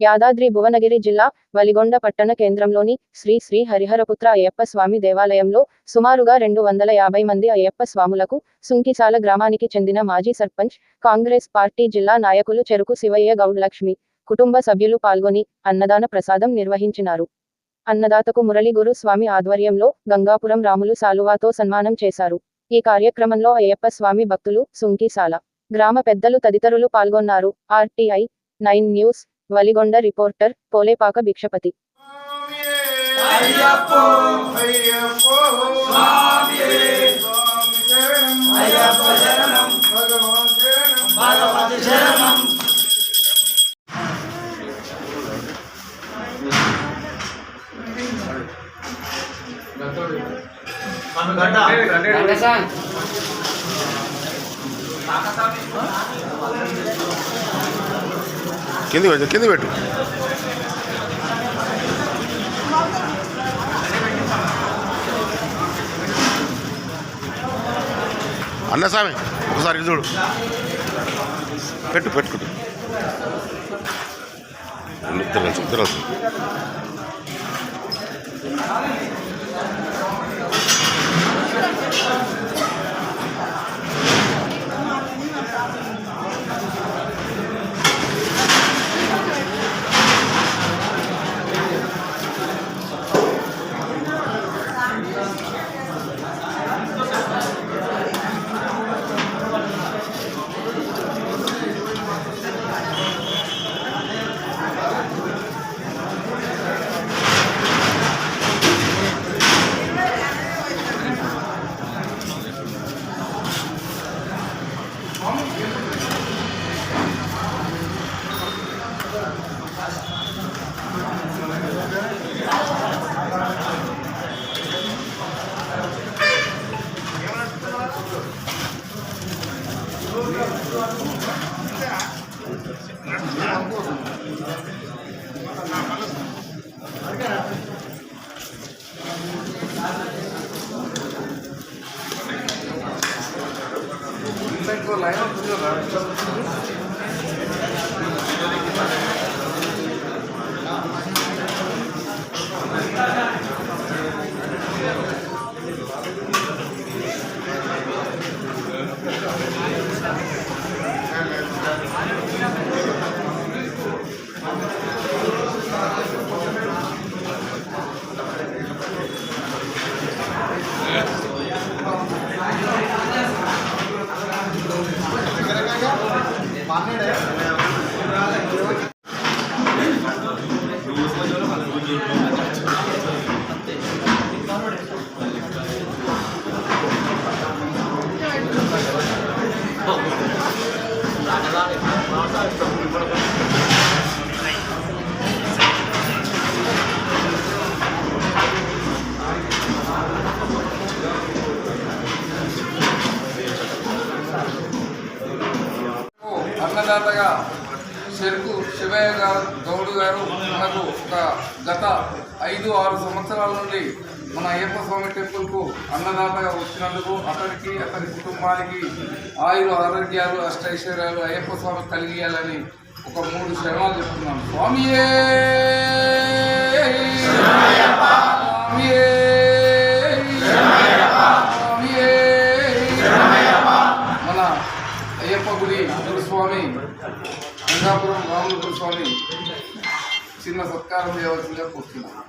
యాదాద్రి భువనగిరి జిల్లా వలిగొండ పట్టణ కేంద్రంలోని శ్రీ శ్రీ హరిహరపుత్ర అయ్యప్ప స్వామి దేవాలయంలో సుమారుగా 250 మంది అయ్యప్ప స్వాములకు సుంకిసాల గ్రామానికి చెందిన మాజీ సర్పంచ్, కాంగ్రెస్ పార్టీ జిల్లా నాయకులు చెరుకు శివయ్య గౌడ్, లక్ష్మి కుటుంబ సభ్యులు పాల్గొని అన్నదాన ప్రసాదం నిర్వహించినారు. అన్నదాతకు మురళి గురు స్వామి ఆధ్వర్యంలో గంగాపురం రాములు సాలువాతో సన్మానం చేశారు. ఈ కార్యక్రమంలో అయ్యప్ప స్వామి భక్తులు, సుంకిసాల గ్రామ పెద్దలు తదితరులు పాల్గొన్నారు. RTI 9 news Valigonda reporter Polepaka Bhikshapathi. కింది పెట్టు. అన్నస్వామి ఒకసారి చూడు, పెట్టుకుంటు తెలుసు. అన్నదాతగా చెరుకు శివయ్య గౌడ్ గారు మనకు ఒక గత 5-6 సంవత్సరాల నుండి మన అయ్యప్ప స్వామి టెంపుల్కు అన్నదాతగా వచ్చినందుకు అతనికి, అతని కుటుంబానికి ఆరోగ్యాలు, అష్టైశ్వర్యాలు అయ్యప్ప స్వామి కలిగియాలని ఒక 3 శరణాలు చెప్తున్నాను. స్వామియే మన అయ్యప్ప గుడి గురుస్వామి గంగాపురం రాములు గురుస్వామి చిన్న సత్కారం చేయవలసిందిగా కూర్చున్నాను.